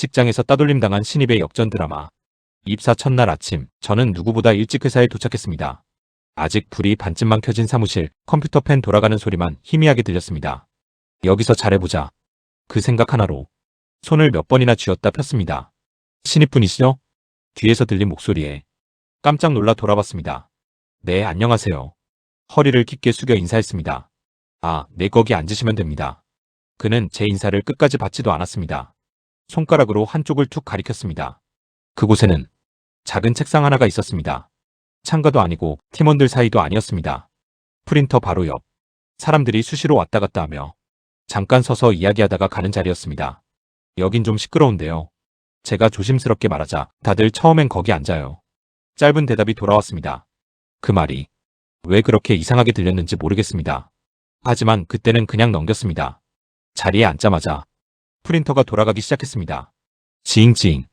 직장에서 따돌림 당한 신입의 역전 드라마. 입사 첫날 아침, 저는 누구보다 일찍 회사에 도착했습니다. 아직 불이 반쯤만 켜진 사무실, 컴퓨터 펜 돌아가는 소리만 희미하게 들렸습니다. 여기서 잘해보자. 그 생각 하나로 손을 몇 번이나 쥐었다 폈습니다. 신입분이시죠? 뒤에서 들린 목소리에 깜짝 놀라 돌아봤습니다. 네, 안녕하세요. 허리를 깊게 숙여 인사했습니다. 아, 네, 거기 앉으시면 됩니다. 그는 제 인사를 끝까지 받지도 않았습니다. 손가락으로 한쪽을 툭 가리켰습니다. 그곳에는 작은 책상 하나가 있었습니다. 창가도 아니고 팀원들 사이도 아니었습니다. 프린터 바로 옆. 사람들이 수시로 왔다 갔다 하며 잠깐 서서 이야기하다가 가는 자리였습니다. 여긴 좀 시끄러운데요. 제가 조심스럽게 말하자 다들 처음엔 거기 앉아요. 짧은 대답이 돌아왔습니다. 그 말이 왜 그렇게 이상하게 들렸는지 모르겠습니다. 하지만 그때는 그냥 넘겼습니다. 자리에 앉자마자 프린터가 돌아가기 시작했습니다. 지잉지잉.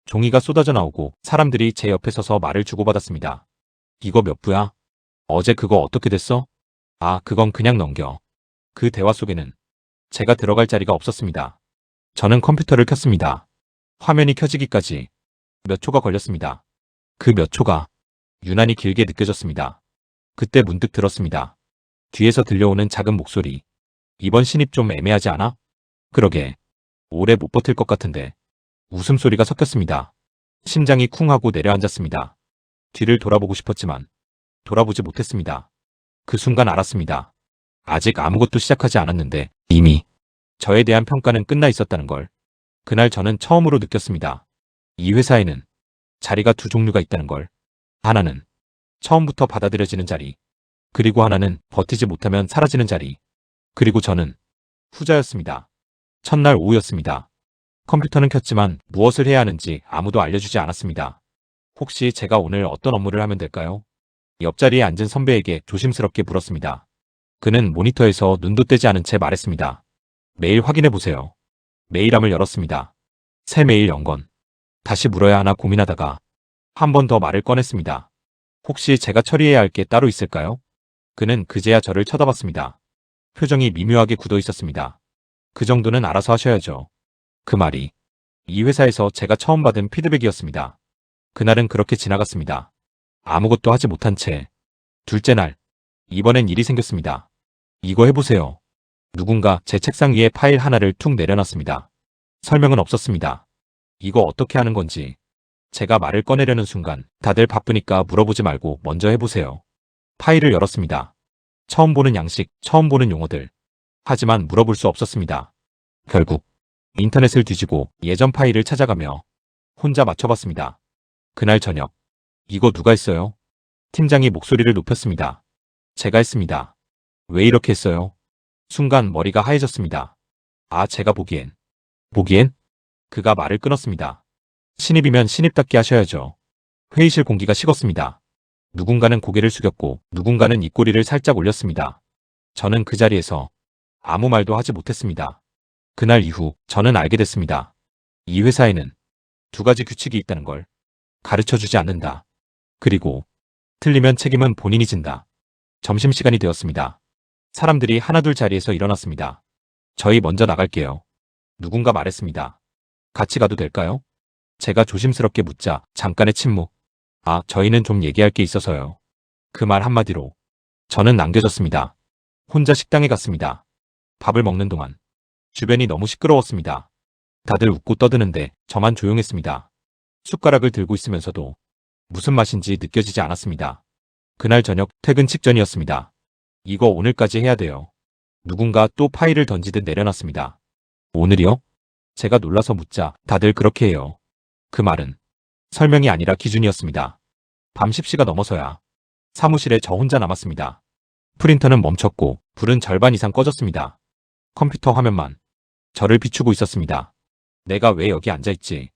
종이가 쏟아져 나오고 사람들이 제 옆에 서서 말을 주고받았습니다. 이거 몇 부야? 어제 그거 어떻게 됐어? 아, 그건 그냥 넘겨. 그 대화 속에는 제가 들어갈 자리가 없었습니다. 저는 컴퓨터를 켰습니다. 화면이 켜지기까지 몇 초가 걸렸습니다. 그 몇 초가 유난히 길게 느껴졌습니다. 그때 문득 들었습니다. 뒤에서 들려오는 작은 목소리. 이번 신입 좀 애매하지 않아? 그러게. 오래 못 버틸 것 같은데. 웃음소리가 섞였습니다. 심장이 쿵 하고 내려앉았습니다. 뒤를 돌아보고 싶었지만 돌아보지 못했습니다. 그 순간 알았습니다. 아직 아무것도 시작하지 않았는데 이미 저에 대한 평가는 끝나 있었다는 걸. 그날 저는 처음으로 느꼈습니다. 이 회사에는 자리가 두 종류가 있다는 걸. 하나는 처음부터 받아들여지는 자리. 그리고 하나는 버티지 못하면 사라지는 자리. 그리고 저는 후자였습니다. 첫날 오후였습니다. 컴퓨터는 켰지만 무엇을 해야 하는지 아무도 알려주지 않았습니다. 혹시 제가 오늘 어떤 업무를 하면 될까요? 옆자리에 앉은 선배에게 조심스럽게 물었습니다. 그는 모니터에서 눈도 떼지 않은 채 말했습니다. 메일 확인해보세요. 메일함을 열었습니다. 새 메일 연건. 다시 물어야 하나 고민하다가 한 번 더 말을 꺼냈습니다. 혹시 제가 처리해야 할 게 따로 있을까요? 그는 그제야 저를 쳐다봤습니다. 표정이 미묘하게 굳어 있었습니다. 그 정도는 알아서 하셔야죠. 그 말이 이 회사에서 제가 처음 받은 피드백이었습니다. 그날은 그렇게 지나갔습니다. 아무것도 하지 못한 채. 둘째 날, 이번엔 일이 생겼습니다. 이거 해보세요. 누군가 제 책상 위에 파일 하나를 툭 내려놨습니다. 설명은 없었습니다. 이거 어떻게 하는 건지. 제가 말을 꺼내려는 순간 다들 바쁘니까 물어보지 말고 먼저 해보세요. 파일을 열었습니다. 처음 보는 양식, 처음 보는 용어들. 하지만 물어볼 수 없었습니다. 결국 인터넷을 뒤지고 예전 파일을 찾아가며 혼자 맞춰봤습니다. 그날 저녁. 이거 누가 했어요? 팀장이 목소리를 높였습니다. 제가 했습니다. 왜 이렇게 했어요? 순간 머리가 하얘졌습니다. 아, 제가 보기엔. 보기엔? 그가 말을 끊었습니다. 신입이면 신입답게 하셔야죠. 회의실 공기가 식었습니다. 누군가는 고개를 숙였고 누군가는 입꼬리를 살짝 올렸습니다. 저는 그 자리에서 아무 말도 하지 못했습니다. 그날 이후 저는 알게 됐습니다. 이 회사에는 두 가지 규칙이 있다는 걸. 가르쳐주지 않는다. 그리고 틀리면 책임은 본인이 진다. 점심시간이 되었습니다. 사람들이 하나둘 자리에서 일어났습니다. 저희 먼저 나갈게요. 누군가 말했습니다. 같이 가도 될까요? 제가 조심스럽게 묻자 잠깐의 침묵. 아, 저희는 좀 얘기할 게 있어서요. 그 말 한마디로 저는 남겨졌습니다. 혼자 식당에 갔습니다. 밥을 먹는 동안 주변이 너무 시끄러웠습니다. 다들 웃고 떠드는데 저만 조용했습니다. 숟가락을 들고 있으면서도 무슨 맛인지 느껴지지 않았습니다. 그날 저녁 퇴근 직전이었습니다. 이거 오늘까지 해야 돼요. 누군가 또 파일을 던지듯 내려놨습니다. 오늘이요? 제가 놀라서 묻자 다들 그렇게 해요. 그 말은 설명이 아니라 기준이었습니다. 밤 10시가 넘어서야 사무실에 저 혼자 남았습니다. 프린터는 멈췄고 불은 절반 이상 꺼졌습니다. 컴퓨터 화면만 저를 비추고 있었습니다. 내가 왜 여기 앉아있지?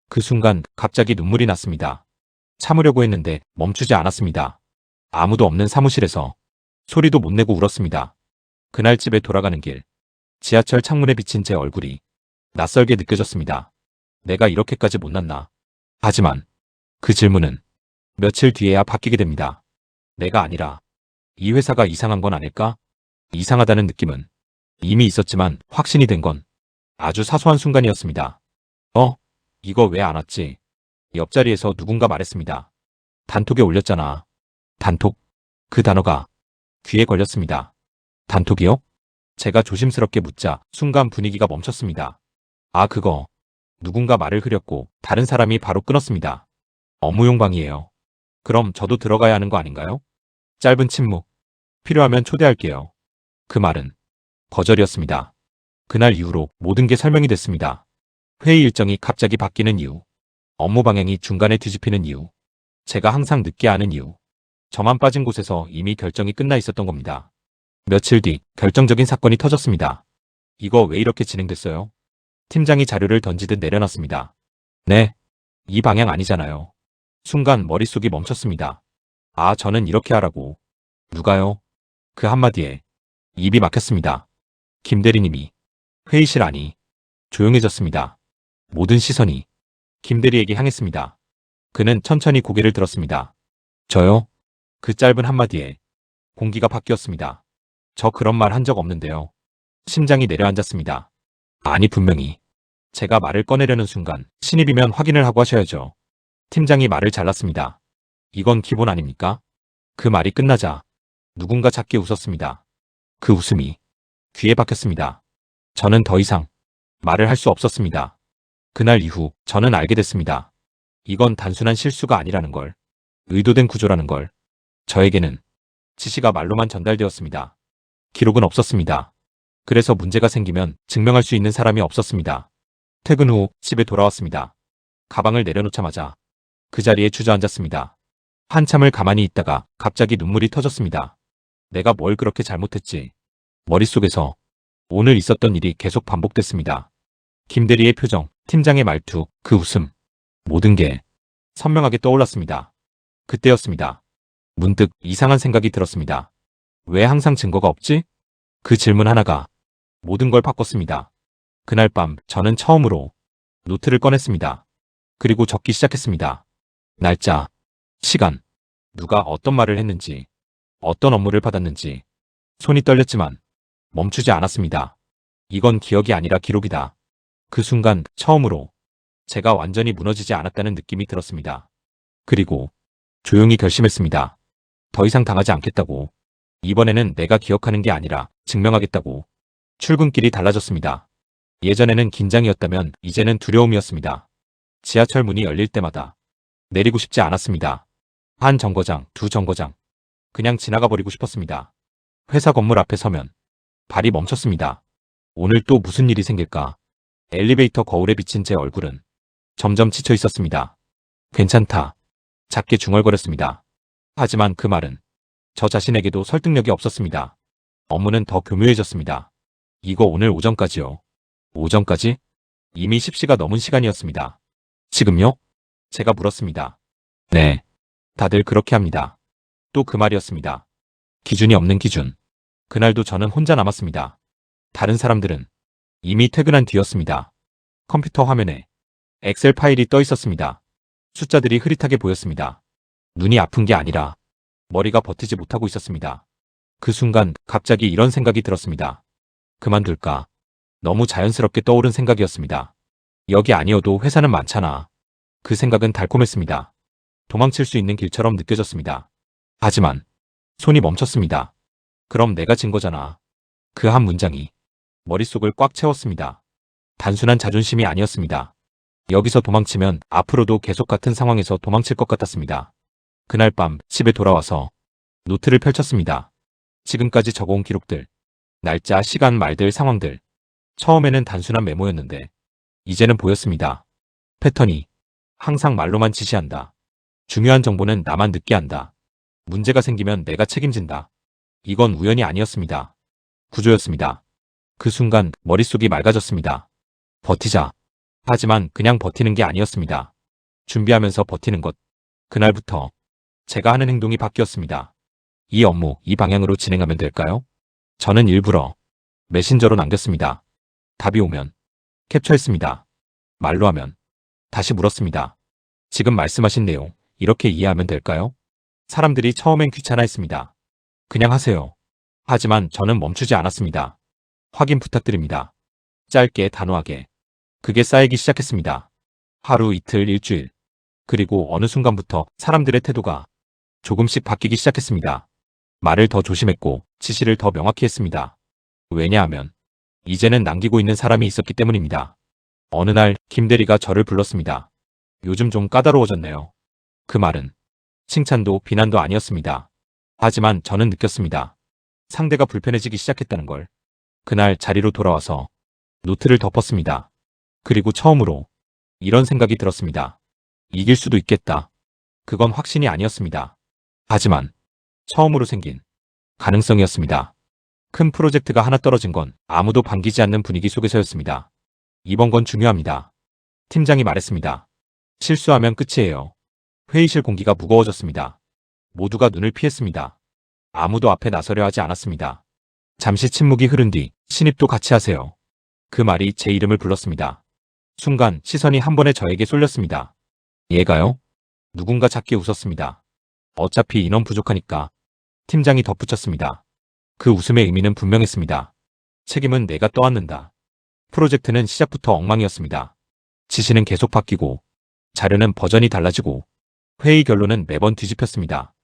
그 순간 갑자기 눈물이 났습니다. 참으려고 했는데 멈추지 않았습니다. 아무도 없는 사무실에서 소리도 못 내고 울었습니다. 그날 집에 돌아가는 길, 지하철 창문에 비친 제 얼굴이 낯설게 느껴졌습니다. 내가 이렇게까지 못났나? 하지만 그 질문은 며칠 뒤에야 바뀌게 됩니다. 내가 아니라 이 회사가 이상한 건 아닐까? 이상하다는 느낌은 이미 있었지만 확신이 된 건 아주 사소한 순간이었습니다. 이거 왜 안 왔지? 옆자리에서 누군가 말했습니다. 단톡에 올렸잖아. 단톡? 그 단어가 귀에 걸렸습니다. 단톡이요? 제가 조심스럽게 묻자 순간 분위기가 멈췄습니다. 아, 그거. 누군가 말을 흐렸고 다른 사람이 바로 끊었습니다. 업무용 방이에요. 그럼 저도 들어가야 하는 거 아닌가요? 짧은 침묵. 필요하면 초대할게요. 그 말은 거절이었습니다. 그날 이후로 모든 게 설명이 됐습니다. 회의 일정이 갑자기 바뀌는 이유, 업무 방향이 중간에 뒤집히는 이유, 제가 항상 늦게 하는 이유, 저만 빠진 곳에서 이미 결정이 끝나 있었던 겁니다. 며칠 뒤 결정적인 사건이 터졌습니다. 이거 왜 이렇게 진행됐어요? 팀장이 자료를 던지듯 내려놨습니다. 네, 이 방향 아니잖아요. 순간 머릿속이 멈췄습니다. 아, 저는 이렇게 하라고. 누가요? 그 한마디에 입이 막혔습니다. 김 대리님이. 회의실 안이 조용해졌습니다. 모든 시선이 김 대리에게 향했습니다. 그는 천천히 고개를 들었습니다. 저요? 그 짧은 한마디에 공기가 바뀌었습니다. 저 그런 말 한 적 없는데요. 심장이 내려앉았습니다. 아니, 분명히 제가 말을 꺼내려는 순간 신입이면 확인을 하고 하셔야죠. 팀장이 말을 잘랐습니다. 이건 기본 아닙니까? 그 말이 끝나자 누군가 작게 웃었습니다. 그 웃음이 귀에 박혔습니다. 저는 더 이상 말을 할 수 없었습니다. 그날 이후 저는 알게 됐습니다. 이건 단순한 실수가 아니라는 걸, 의도된 구조라는 걸. 저에게는 지시가 말로만 전달되었습니다. 기록은 없었습니다. 그래서 문제가 생기면 증명할 수 있는 사람이 없었습니다. 퇴근 후 집에 돌아왔습니다. 가방을 내려놓자마자 그 자리에 주저앉았습니다. 한참을 가만히 있다가 갑자기 눈물이 터졌습니다. 내가 뭘 그렇게 잘못했지? 머릿속에서 오늘 있었던 일이 계속 반복됐습니다. 김대리의 표정, 팀장의 말투, 그 웃음. 모든 게 선명하게 떠올랐습니다. 그때였습니다. 문득 이상한 생각이 들었습니다. 왜 항상 증거가 없지? 그 질문 하나가 모든 걸 바꿨습니다. 그날 밤 저는 처음으로 노트를 꺼냈습니다. 그리고 적기 시작했습니다. 날짜, 시간, 누가 어떤 말을 했는지, 어떤 업무를 받았는지. 손이 떨렸지만 멈추지 않았습니다. 이건 기억이 아니라 기록이다. 그 순간 처음으로 제가 완전히 무너지지 않았다는 느낌이 들었습니다. 그리고 조용히 결심했습니다. 더 이상 당하지 않겠다고. 이번에는 내가 기억하는 게 아니라 증명하겠다고. 출근길이 달라졌습니다. 예전에는 긴장이었다면 이제는 두려움이었습니다. 지하철 문이 열릴 때마다 내리고 싶지 않았습니다. 한 정거장, 두 정거장. 그냥 지나가 버리고 싶었습니다. 회사 건물 앞에 서면 발이 멈췄습니다. 오늘 또 무슨 일이 생길까? 엘리베이터 거울에 비친 제 얼굴은 점점 지쳐 있었습니다. 괜찮다. 작게 중얼거렸습니다. 하지만 그 말은 저 자신에게도 설득력이 없었습니다. 업무는 더 교묘해졌습니다. 이거 오늘 오전까지요. 오전까지? 이미 10시가 넘은 시간이었습니다. 지금요? 제가 물었습니다. 네. 다들 그렇게 합니다. 또 그 말이었습니다. 기준이 없는 기준. 그날도 저는 혼자 남았습니다. 다른 사람들은 이미 퇴근한 뒤였습니다. 컴퓨터 화면에 엑셀 파일이 떠 있었습니다. 숫자들이 흐릿하게 보였습니다. 눈이 아픈 게 아니라 머리가 버티지 못하고 있었습니다. 그 순간 갑자기 이런 생각이 들었습니다. 그만둘까? 너무 자연스럽게 떠오른 생각이었습니다. 여기 아니어도 회사는 많잖아. 그 생각은 달콤했습니다. 도망칠 수 있는 길처럼 느껴졌습니다. 하지만 손이 멈췄습니다. 그럼 내가 진 거잖아. 그 한 문장이 머릿속을 꽉 채웠습니다. 단순한 자존심이 아니었습니다. 여기서 도망치면 앞으로도 계속 같은 상황에서 도망칠 것 같았습니다. 그날 밤 집에 돌아와서 노트를 펼쳤습니다. 지금까지 적어온 기록들, 날짜, 시간, 말들, 상황들. 처음에는 단순한 메모였는데 이제는 보였습니다. 패턴이 항상 말로만 지시한다. 중요한 정보는 나만 듣게 한다. 문제가 생기면 내가 책임진다. 이건 우연이 아니었습니다. 구조였습니다. 그 순간 머릿속이 맑아졌습니다. 버티자. 하지만 그냥 버티는 게 아니었습니다. 준비하면서 버티는 것. 그날부터 제가 하는 행동이 바뀌었습니다. 이 업무, 이 방향으로 진행하면 될까요? 저는 일부러 메신저로 남겼습니다. 답이 오면 캡처했습니다. 말로 하면 다시 물었습니다. 지금 말씀하신 내용 이렇게 이해하면 될까요? 사람들이 처음엔 귀찮아했습니다. 그냥 하세요. 하지만 저는 멈추지 않았습니다. 확인 부탁드립니다. 짧게 단호하게. 그게 쌓이기 시작했습니다. 하루 이틀 일주일. 그리고 어느 순간부터 사람들의 태도가 조금씩 바뀌기 시작했습니다. 말을 더 조심했고 지시를 더 명확히 했습니다. 왜냐하면 이제는 남기고 있는 사람이 있었기 때문입니다. 어느 날 김 대리가 저를 불렀습니다. 요즘 좀 까다로워졌네요. 그 말은 칭찬도 비난도 아니었습니다. 하지만 저는 느꼈습니다. 상대가 불편해지기 시작했다는 걸. 그날 자리로 돌아와서 노트를 덮었습니다. 그리고 처음으로 이런 생각이 들었습니다. 이길 수도 있겠다. 그건 확신이 아니었습니다. 하지만 처음으로 생긴 가능성이었습니다. 큰 프로젝트가 하나 떨어진 건 아무도 반기지 않는 분위기 속에서였습니다. 이번 건 중요합니다. 팀장이 말했습니다. 실수하면 끝이에요. 회의실 공기가 무거워졌습니다. 모두가 눈을 피했습니다. 아무도 앞에 나서려 하지 않았습니다. 잠시 침묵이 흐른 뒤 신입도 같이 하세요. 그 말이 제 이름을 불렀습니다. 순간 시선이 한 번에 저에게 쏠렸습니다. 얘가요? 누군가 작게 웃었습니다. 어차피 인원 부족하니까. 팀장이 덧붙였습니다. 그 웃음의 의미는 분명했습니다. 책임은 내가 떠안는다. 프로젝트는 시작부터 엉망이었습니다. 지시는 계속 바뀌고 자료는 버전이 달라지고 회의 결론은 매번 뒤집혔습니다.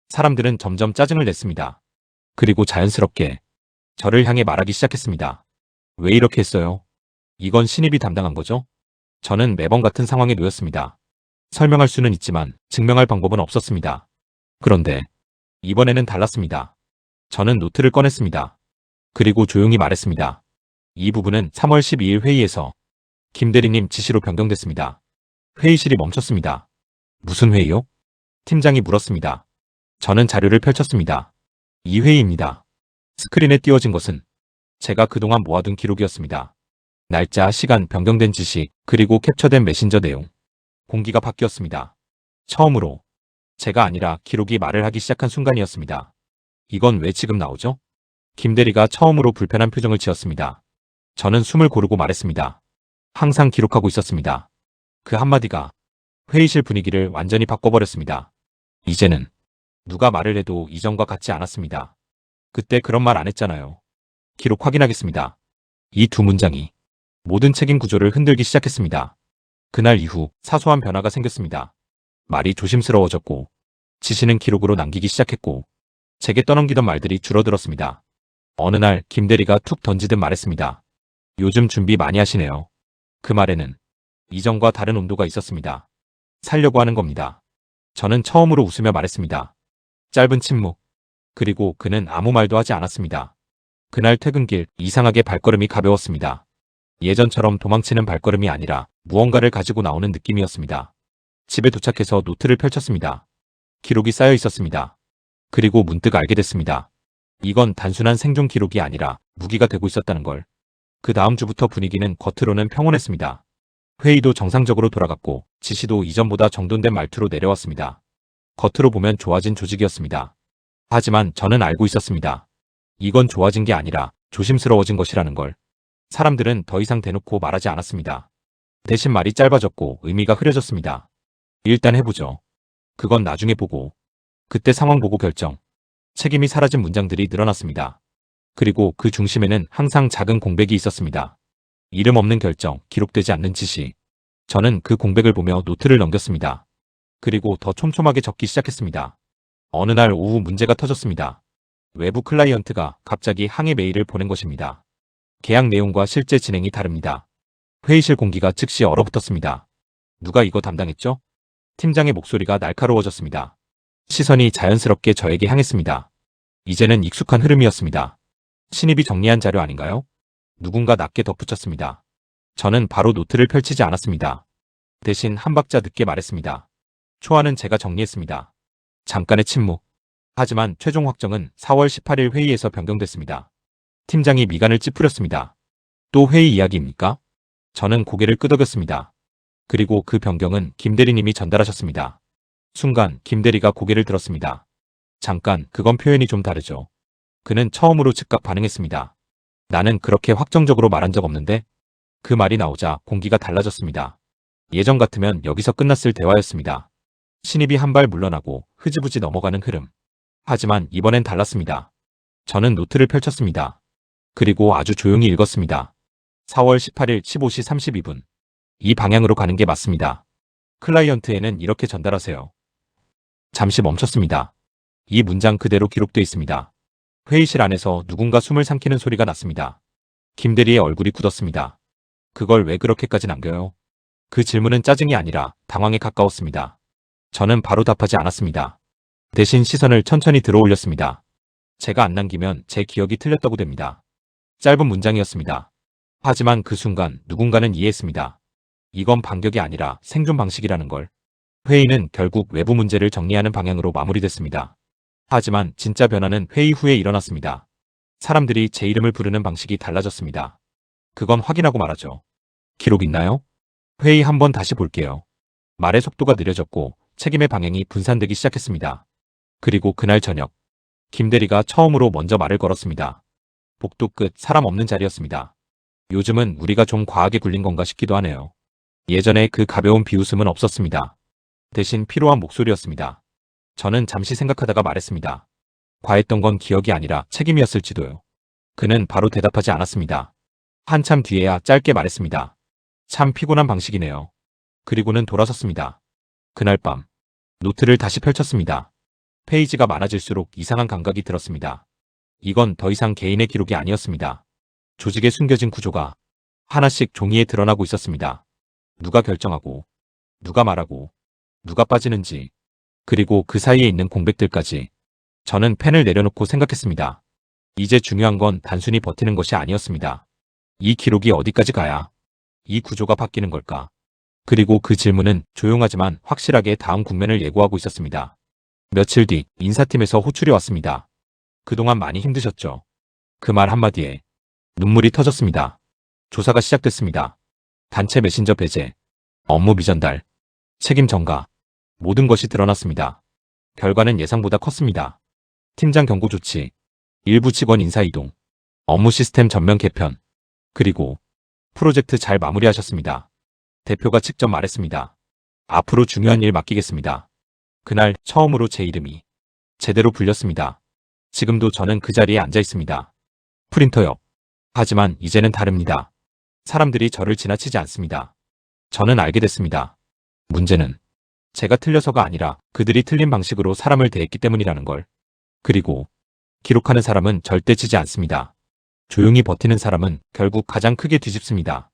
사람들은 점점 짜증을 냈습니다. 그리고 자연스럽게 저를 향해 말하기 시작했습니다. 왜 이렇게 했어요? 이건 신입이 담당한 거죠? 저는 매번 같은 상황에 놓였습니다. 설명할 수는 있지만 증명할 방법은 없었습니다. 그런데 이번에는 달랐습니다. 저는 노트를 꺼냈습니다. 그리고 조용히 말했습니다. 이 부분은 3월 12일 회의에서 김 대리님 지시로 변경됐습니다. 회의실이 멈췄습니다. 무슨 회의요? 팀장이 물었습니다. 저는 자료를 펼쳤습니다. 이 회의입니다. 스크린에 띄워진 것은 제가 그동안 모아둔 기록이었습니다. 날짜, 시간, 변경된 지시, 그리고 캡처된 메신저 내용. 공기가 바뀌었습니다. 처음으로 제가 아니라 기록이 말을 하기 시작한 순간이었습니다. 이건 왜 지금 나오죠? 김 대리가 처음으로 불편한 표정을 지었습니다. 저는 숨을 고르고 말했습니다. 항상 기록하고 있었습니다. 그 한마디가 회의실 분위기를 완전히 바꿔버렸습니다. 이제는 누가 말을 해도 이전과 같지 않았습니다. 그때 그런 말 안 했잖아요. 기록 확인하겠습니다. 이 두 문장이 모든 책임 구조를 흔들기 시작했습니다. 그날 이후 사소한 변화가 생겼습니다. 말이 조심스러워졌고 지시는 기록으로 남기기 시작했고 제게 떠넘기던 말들이 줄어들었습니다. 어느 날 김 대리가 툭 던지듯 말했습니다. 요즘 준비 많이 하시네요. 그 말에는 이전과 다른 온도가 있었습니다. 살려고 하는 겁니다. 저는 처음으로 웃으며 말했습니다. 짧은 침묵. 그리고 그는 아무 말도 하지 않았습니다. 그날 퇴근길 이상하게 발걸음이 가벼웠습니다. 예전처럼 도망치는 발걸음이 아니라 무언가를 가지고 나오는 느낌이었습니다. 집에 도착해서 노트를 펼쳤습니다. 기록이 쌓여 있었습니다. 그리고 문득 알게 됐습니다. 이건 단순한 생존 기록이 아니라 무기가 되고 있었다는 걸. 그 다음 주부터 분위기는 겉으로는 평온했습니다. 회의도 정상적으로 돌아갔고 지시도 이전보다 정돈된 말투로 내려왔습니다. 겉으로 보면 좋아진 조직이었습니다. 하지만 저는 알고 있었습니다. 이건 좋아진 게 아니라 조심스러워진 것이라는 걸. 사람들은 더 이상 대놓고 말하지 않았습니다. 대신 말이 짧아졌고 의미가 흐려졌습니다. 일단 해보죠. 그건 나중에 보고. 그때 상황 보고 결정. 책임이 사라진 문장들이 늘어났습니다. 그리고 그 중심에는 항상 작은 공백이 있었습니다. 이름 없는 결정, 기록되지 않는 지시. 저는 그 공백을 보며 노트를 넘겼습니다. 그리고 더 촘촘하게 적기 시작했습니다. 어느 날 오후 문제가 터졌습니다. 외부 클라이언트가 갑자기 항해 메일을 보낸 것입니다. 계약 내용과 실제 진행이 다릅니다. 회의실 공기가 즉시 얼어붙었습니다. 누가 이거 담당했죠? 팀장의 목소리가 날카로워졌습니다. 시선이 자연스럽게 저에게 향했습니다. 이제는 익숙한 흐름이었습니다. 신입이 정리한 자료 아닌가요? 누군가 낮게 덧붙였습니다. 저는 바로 노트를 펼치지 않았습니다. 대신 한 박자 늦게 말했습니다. 초안은 제가 정리했습니다. 잠깐의 침묵. 하지만 최종 확정은 4월 18일 회의에서 변경됐습니다. 팀장이 미간을 찌푸렸습니다. 또 회의 이야기입니까? 저는 고개를 끄덕였습니다. 그리고 그 변경은 김 대리님이 전달하셨습니다. 순간 김 대리가 고개를 들었습니다. 잠깐, 그건 표현이 좀 다르죠. 그는 처음으로 즉각 반응했습니다. 나는 그렇게 확정적으로 말한 적 없는데? 그 말이 나오자 공기가 달라졌습니다. 예전 같으면 여기서 끝났을 대화였습니다. 신입이 한 발 물러나고 흐지부지 넘어가는 흐름. 하지만 이번엔 달랐습니다. 저는 노트를 펼쳤습니다. 그리고 아주 조용히 읽었습니다. 4월 18일 15시 32분. 이 방향으로 가는 게 맞습니다. 클라이언트에는 이렇게 전달하세요. 잠시 멈췄습니다. 이 문장 그대로 기록돼 있습니다. 회의실 안에서 누군가 숨을 삼키는 소리가 났습니다. 김대리의 얼굴이 굳었습니다. 그걸 왜 그렇게까지 남겨요? 그 질문은 짜증이 아니라 당황에 가까웠습니다. 저는 바로 답하지 않았습니다. 대신 시선을 천천히 들어 올렸습니다. 제가 안 남기면 제 기억이 틀렸다고 됩니다. 짧은 문장이었습니다. 하지만 그 순간 누군가는 이해했습니다. 이건 반격이 아니라 생존 방식이라는 걸. 회의는 결국 외부 문제를 정리하는 방향으로 마무리됐습니다. 하지만 진짜 변화는 회의 후에 일어났습니다. 사람들이 제 이름을 부르는 방식이 달라졌습니다. 그건 확인하고 말하죠. 기록 있나요? 회의 한번 다시 볼게요. 말의 속도가 느려졌고 책임의 방향이 분산되기 시작했습니다. 그리고 그날 저녁, 김 대리가 처음으로 먼저 말을 걸었습니다. 복도 끝 사람 없는 자리였습니다. 요즘은 우리가 좀 과하게 굴린 건가 싶기도 하네요. 예전에 그 가벼운 비웃음은 없었습니다. 대신 피로한 목소리였습니다. 저는 잠시 생각하다가 말했습니다. 과했던 건 기억이 아니라 책임이었을지도요. 그는 바로 대답하지 않았습니다. 한참 뒤에야 짧게 말했습니다. 참 피곤한 방식이네요. 그리고는 돌아섰습니다. 그날 밤, 노트를 다시 펼쳤습니다. 페이지가 많아질수록 이상한 감각이 들었습니다. 이건 더 이상 개인의 기록이 아니었습니다. 조직에 숨겨진 구조가 하나씩 종이에 드러나고 있었습니다. 누가 결정하고, 누가 말하고, 누가 빠지는지, 그리고 그 사이에 있는 공백들까지. 저는 펜을 내려놓고 생각했습니다. 이제 중요한 건 단순히 버티는 것이 아니었습니다. 이 기록이 어디까지 가야 이 구조가 바뀌는 걸까? 그리고 그 질문은 조용하지만 확실하게 다음 국면을 예고하고 있었습니다. 며칠 뒤 인사팀에서 호출이 왔습니다. 그동안 많이 힘드셨죠? 그 말 한마디에 눈물이 터졌습니다. 조사가 시작됐습니다. 단체 메신저 배제, 업무 미전달, 책임 전가, 모든 것이 드러났습니다. 결과는 예상보다 컸습니다. 팀장 경고 조치, 일부 직원 인사 이동, 업무 시스템 전면 개편, 그리고 프로젝트 잘 마무리하셨습니다. 대표가 직접 말했습니다. 앞으로 중요한 일 맡기겠습니다. 그날 처음으로 제 이름이 제대로 불렸습니다. 지금도 저는 그 자리에 앉아 있습니다. 프린터 옆. 하지만 이제는 다릅니다. 사람들이 저를 지나치지 않습니다. 저는 알게 됐습니다. 문제는 제가 틀려서가 아니라 그들이 틀린 방식으로 사람을 대했기 때문이라는 걸. 그리고 기록하는 사람은 절대 지지 않습니다. 조용히 버티는 사람은 결국 가장 크게 뒤집습니다.